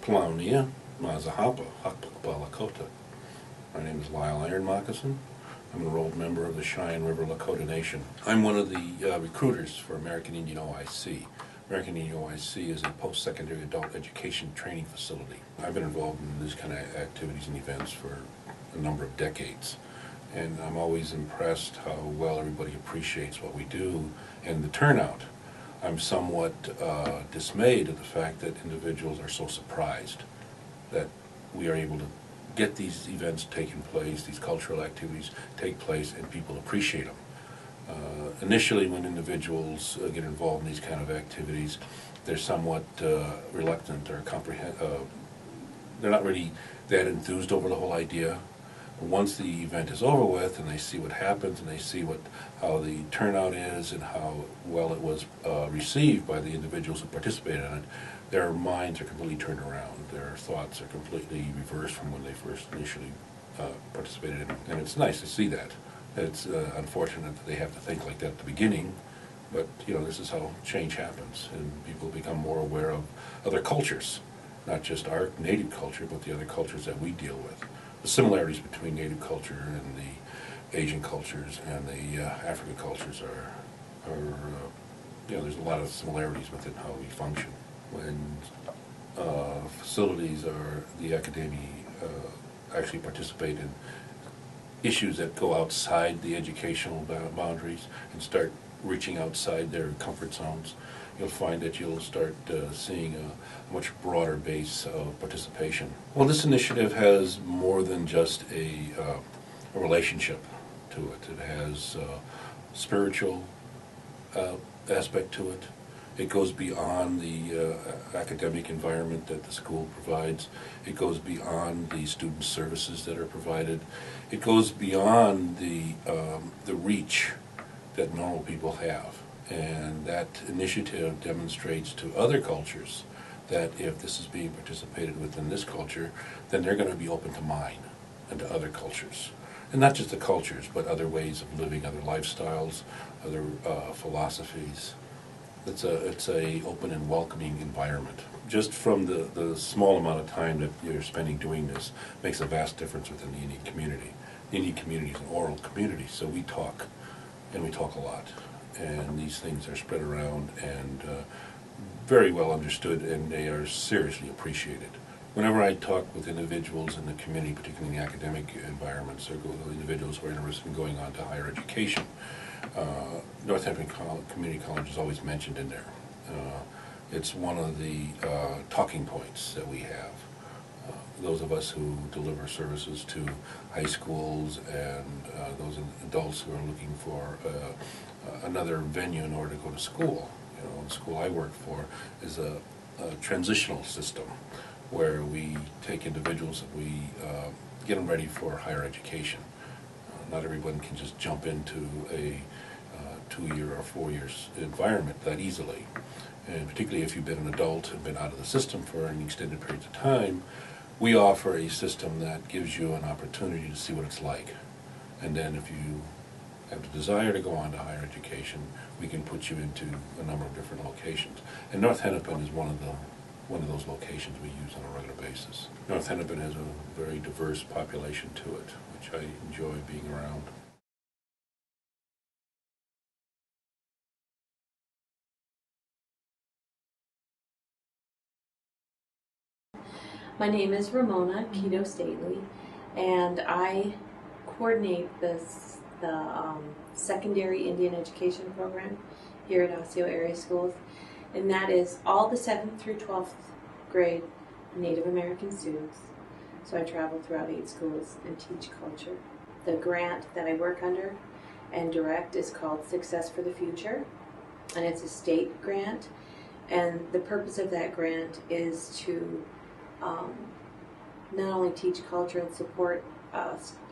Plownia, Mazahapa, Hakpakpa Lakota. My name is Lyle Iron, Moccasin. I'm an enrolled member of the Cheyenne River Lakota Nation. I'm one of the recruiters for American Indian OIC. American Indian OIC is a post-secondary adult education training facility. I've been involved in these kind of activities and events for a number of decades. And I'm always impressed how well everybody appreciates what we do and the turnout. I'm somewhat dismayed at the fact that individuals are so surprised that we are able to get these events taking place, these cultural activities take place, and people appreciate them. Initially, when individuals get involved in these kind of activities, they're somewhat reluctant or they're not really that enthused over the whole idea. Once the event is over with and they see what happens and they see how the turnout is and how well it was received by the individuals who participated in it, their minds are completely turned around. Their thoughts are completely reversed from when they first initially participated in it. And it's nice to see that. It's unfortunate that they have to think like that at the beginning, but this is how change happens, and people become more aware of other cultures, not just our native culture, but the other cultures that we deal with. The similarities between native culture and the Asian cultures and the African cultures are there's a lot of similarities within how we function. When facilities or the academia actually participate in issues that go outside the educational boundaries and start reaching outside their comfort zones, you'll find that you'll start seeing a much broader base of participation. Well, this initiative has more than just a relationship to it. It has a spiritual aspect to it. It goes beyond the academic environment that the school provides. It goes beyond the student services that are provided. It goes beyond the reach that normal people have. And that initiative demonstrates to other cultures that if this is being participated with in this culture, then they're going to be open to mine and to other cultures. And not just the cultures, but other ways of living, other lifestyles, other philosophies. It's a open and welcoming environment. Just from the small amount of time that you're spending doing this makes a vast difference within the Indian community. The Indian community is an oral community, so we talk, and we talk a lot. And these things are spread around and very well understood, and they are seriously appreciated. Whenever I talk with individuals in the community, particularly in the academic environments, or individuals who are interested in going on to higher education, North Hennepin Community College is always mentioned in there. It's one of the talking points that we have. Those of us who deliver services to high schools and those adults who are looking for another venue in order to go to school. The school I work for is a transitional system where we take individuals and we get them ready for higher education. Not everyone can just jump into a 2-year or 4 years environment that easily. And particularly if you've been an adult and been out of the system for an extended period of time, we offer a system that gives you an opportunity to see what it's like. And then if you have the desire to go on to higher education, we can put you into a number of different locations. And North Hennepin is one of those locations we use on a regular basis. North Hennepin has a very diverse population to it, which I enjoy being around. My name is Ramona Pinott, and I coordinate the secondary Indian education program here at Osseo Area Schools, and that is all the 7th through 12th grade Native American students. So I travel throughout 8 schools and teach culture. The grant that I work under and direct is called Success for the Future, and it's a state grant, and the purpose of that grant is to not only teach culture and support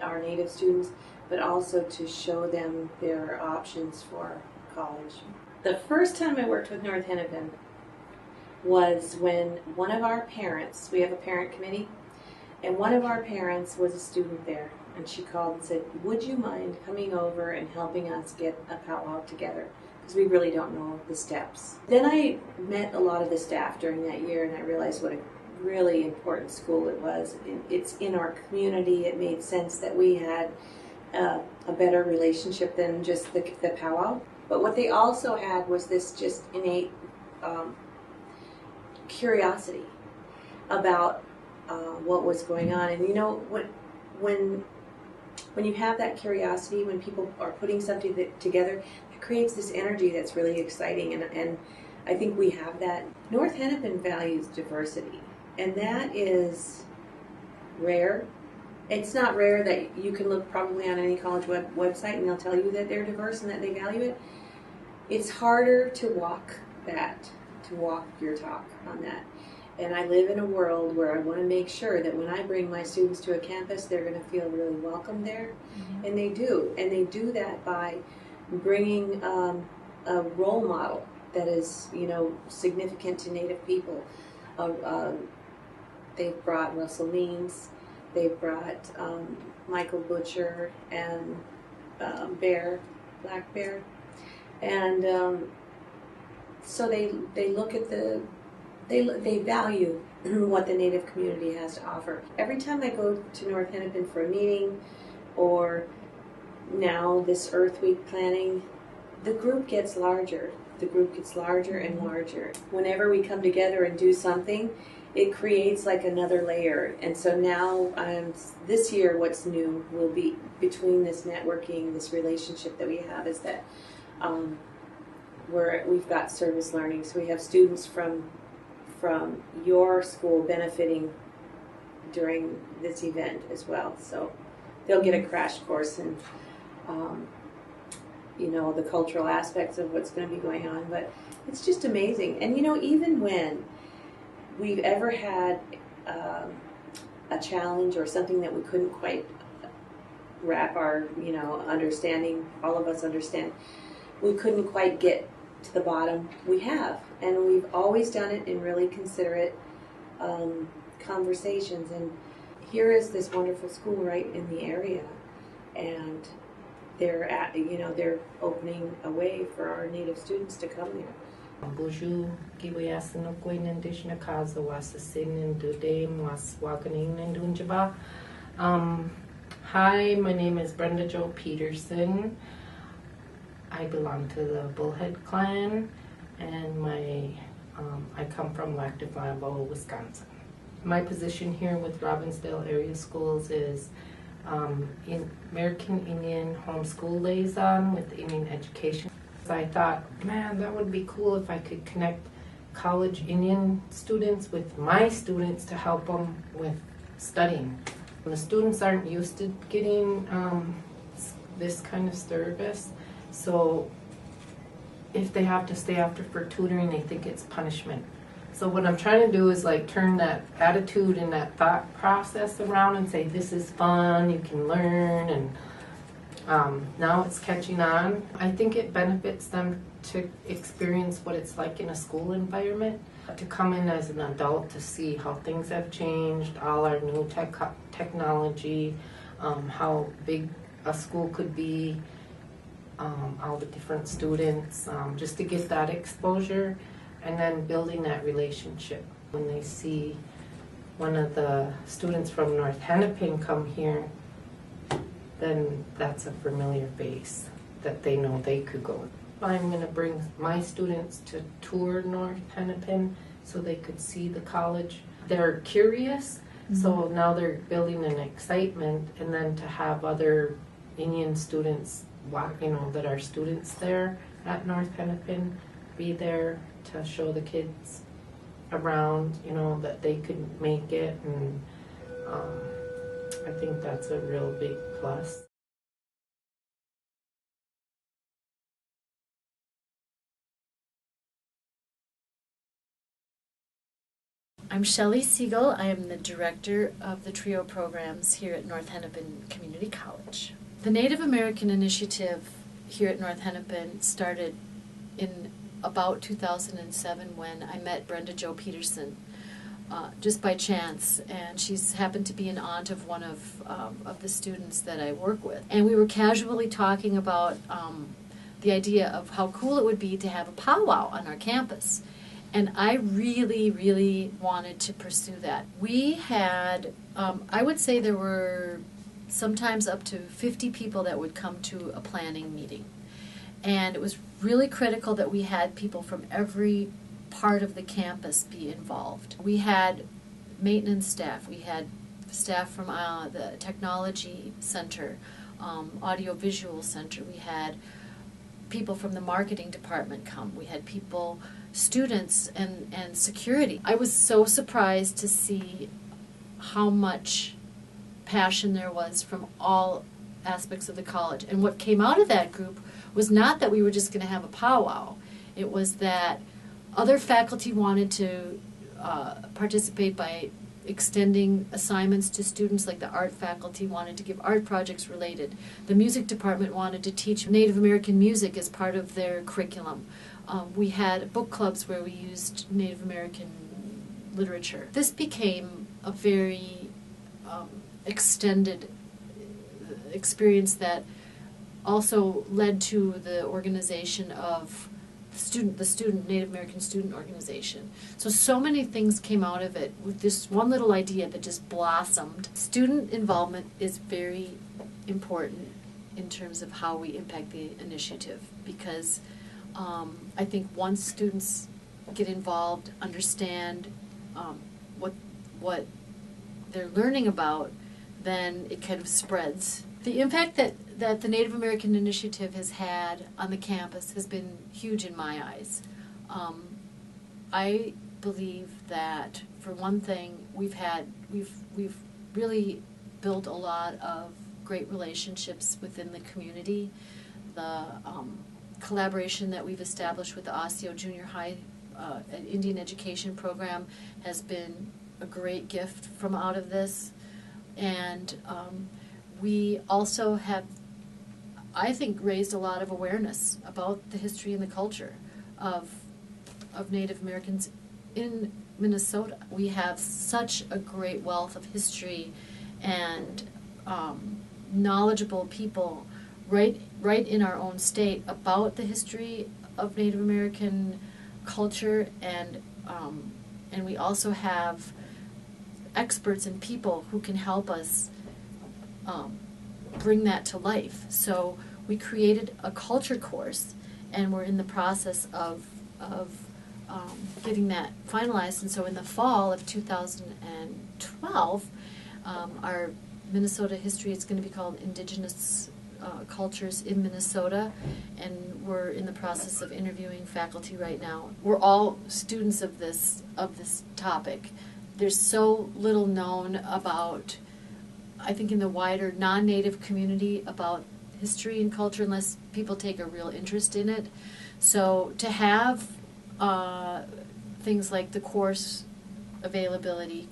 our Native students, but also to show them their options for college. The first time I worked with North Hennepin was when one of our parents, we have a parent committee, and one of our parents was a student there, and she called and said, would you mind coming over and helping us get a powwow together? Because we really don't know the steps. Then I met a lot of the staff during that year, and I realized what a really important school it was. It's in our community. It made sense that we had a better relationship than just the powwow. But what they also had was this just innate curiosity about what was going on. And you know, when you have that curiosity, when people are putting something together, it creates this energy that's really exciting. And I think we have that. North Hennepin values diversity, and that is rare. It's not rare that you can look probably on any college website and they'll tell you that they're diverse and that they value it. It's harder to walk your talk on that. And I live in a world where I want to make sure that when I bring my students to a campus, they're going to feel really welcome there. Mm-hmm. And they do. And they do that by bringing a role model that is, you know, significant to Native people. They've brought Russell Means. They've brought Michael Butcher and Black Bear. And so they look at they value what the Native community has to offer. Every time I go to North Hennepin for a meeting, or now this Earth Week planning, the group gets larger. The group gets larger and larger. Whenever we come together and do something, it creates like another layer. And so now, this year, what's new will be between this networking, this relationship that we have, is that we've got service learning. So we have students from your school benefiting during this event as well. So they'll get a crash course in, you know, the cultural aspects of what's going to be going on. But it's just amazing. And, you know, even when we've ever had a challenge or something that we couldn't quite wrap our, you know, understanding, all of us understand, we couldn't quite get to the bottom, we have. And we've always done it in really considerate conversations. And here is this wonderful school right in the area. And they're opening a way for our Native students to come there. Bonjour, Giboyasan Queen and Dishnakaza was a sin and Dudame was walking and Dunjaba. Hi, my name is Brenda Jo Peterson. I belong to the Bullhead clan, and I come from Lac du Flambeau, Wisconsin. My position here with Robbinsdale Area Schools is in American Indian Homeschool Liaison with Indian Education. I thought, man, that would be cool if I could connect college Indian students with my students to help them with studying. The students aren't used to getting this kind of service, so if they have to stay after for tutoring, they think it's punishment. So what I'm trying to do is like turn that attitude and that thought process around and say, this is fun, you can learn, and now it's catching on. I think it benefits them to experience what it's like in a school environment, to come in as an adult to see how things have changed, all our new technology, how big a school could be, all the different students, just to get that exposure, and then building that relationship. When they see one of the students from North Hennepin come here, then that's a familiar face that they know they could go. I'm going to bring my students to tour North Hennepin so they could see the college. They're curious, so now they're building an excitement, and then to have other Indian students, you know, that are students there at North Hennepin, be there to show the kids around, you know, that they could make it, and I think that's a real big plus. I'm Shelli Segal. I am the director of the TRIO programs here at North Hennepin Community College. The Native American Initiative here at North Hennepin started in about 2007 when I met Brenda Jo Peterson just by chance, and she's happened to be an aunt of one of the students that I work with. And we were casually talking about the idea of how cool it would be to have a powwow on our campus. And I really, really wanted to pursue that. We had, I would say there were sometimes up to 50 people that would come to a planning meeting. And it was really critical that we had people from every part of the campus be involved. We had maintenance staff, we had staff from the technology center, audiovisual center, we had people from the marketing department come, we had people, students and security. I was so surprised to see how much passion there was from all aspects of the college. And what came out of that group was not that we were just going to have a powwow. It was that other faculty wanted to participate by extending assignments to students, like the art faculty wanted to give art projects related. The music department wanted to teach Native American music as part of their curriculum. We had book clubs where we used Native American literature. This became a very extended experience that also led to the organization of the student Native American Student Organization. So many things came out of it with this one little idea that just blossomed. Student involvement is very important in terms of how we impact the initiative, because I think once students get involved, understand what they're learning about, then it kind of spreads. The impact that the Native American Initiative has had on the campus has been huge in my eyes. I believe that, for one thing, we've really built a lot of great relationships within the community. The collaboration that we've established with the Osseo Junior High Indian Education Program has been a great gift from out of this. And we also have, I think, raised a lot of awareness about the history and the culture of Native Americans in Minnesota. We have such a great wealth of history and knowledgeable people right in our own state about the history of Native American culture, and we also have experts and people who can help us bring that to life. So we created a culture course, and we're in the process of getting that finalized. And so in the fall of 2012, our Minnesota history, it's going to be called Indigenous Cultures in Minnesota, and we're in the process of interviewing faculty right now. We're all students of this topic. There's so little known about, I think, in the wider non-Native community about history and culture, unless people take a real interest in it. So to have things like the course availability,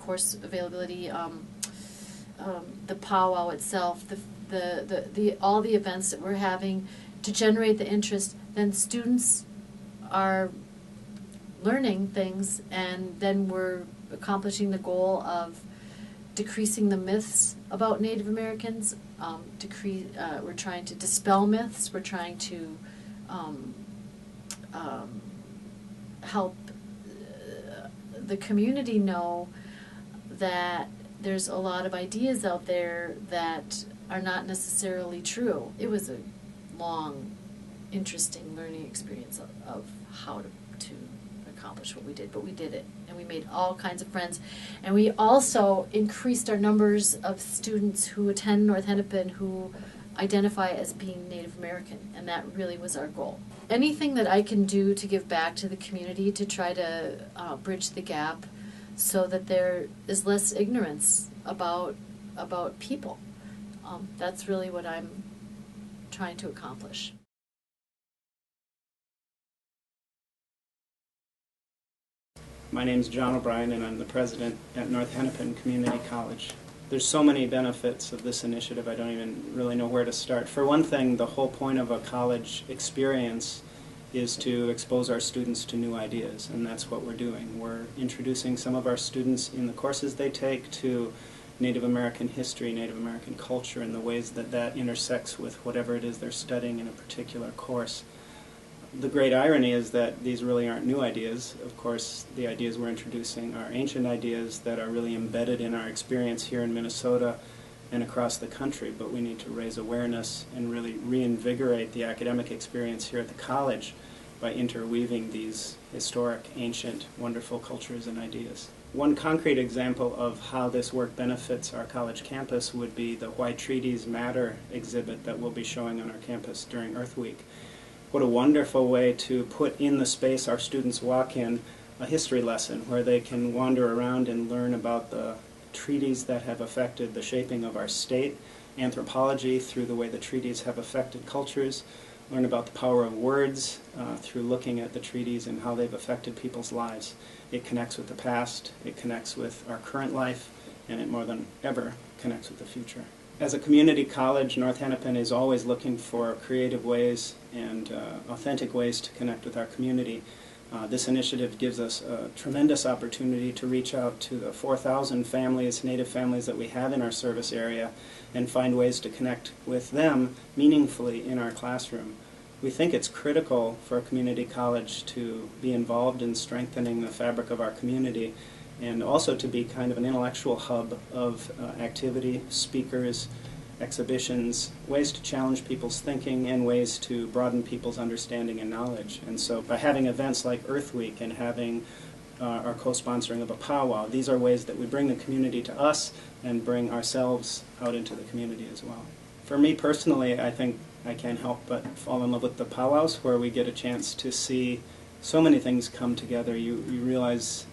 the powwow itself, the all the events that we're having to generate the interest, then students are learning things, and then we're accomplishing the goal of decreasing the myths about Native Americans. We're trying to dispel myths. We're trying to help the community know that there's a lot of ideas out there that are not necessarily true. It was a long, interesting learning experience of how to accomplish what we did, but we did it, and we made all kinds of friends. And we also increased our numbers of students who attend North Hennepin who identify as being Native American, and that really was our goal. Anything that I can do to give back to the community to try to bridge the gap so that there is less ignorance about people. That's really what I'm trying to accomplish. My name is John O'Brien, and I'm the president at North Hennepin Community College. There's so many benefits of this initiative, I don't even really know where to start. For one thing, the whole point of a college experience is to expose our students to new ideas, and that's what we're doing. We're introducing some of our students in the courses they take to Native American history, Native American culture, and the ways that that intersects with whatever it is they're studying in a particular course. the great irony is that these really aren't new ideas. Of course, the ideas we're introducing are ancient ideas that are really embedded in our experience here in Minnesota and across the country, but we need to raise awareness and really reinvigorate the academic experience here at the college by interweaving these historic, ancient, wonderful cultures and ideas. One concrete example of how this work benefits our college campus would be the Why Treaties Matter exhibit that we'll be showing on our campus during Earth Week. What a wonderful way to put in the space our students walk in a history lesson where they can wander around and learn about the treaties that have affected the shaping of our state, anthropology through the way the treaties have affected cultures, learn about the power of words through looking at the treaties and how they've affected people's lives. It connects with the past, it connects with our current life, and it more than ever connects with the future. As a community college, North Hennepin is always looking for creative ways and authentic ways to connect with our community. This initiative gives us a tremendous opportunity to reach out to the 4,000 families, Native families that we have in our service area, and find ways to connect with them meaningfully in our classroom. We think it's critical for a community college to be involved in strengthening the fabric of our community and also to be kind of an intellectual hub of activity, speakers, exhibitions, ways to challenge people's thinking and ways to broaden people's understanding and knowledge. And so by having events like Earth Week and having our co-sponsoring of a powwow, these are ways that we bring the community to us and bring ourselves out into the community as well. For me personally, I think I can't help but fall in love with the powwows where we get a chance to see so many things come together. You realize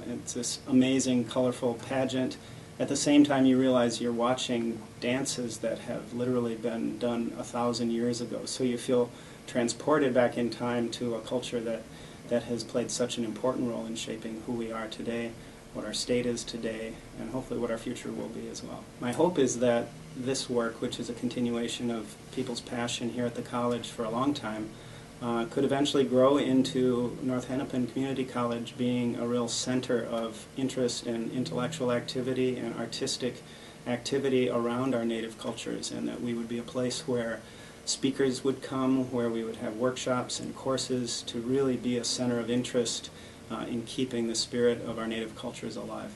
it's this amazing, colorful pageant. At the same time, you realize you're watching dances that have literally been done 1,000 years ago. So you feel transported back in time to a culture that has played such an important role in shaping who we are today, what our state is today, and hopefully what our future will be as well. My hope is that this work, which is a continuation of people's passion here at the college for a long time, could eventually grow into North Hennepin Community College being a real center of interest and intellectual activity and artistic activity around our native cultures, and that we would be a place where speakers would come, where we would have workshops and courses to really be a center of interest in keeping the spirit of our native cultures alive.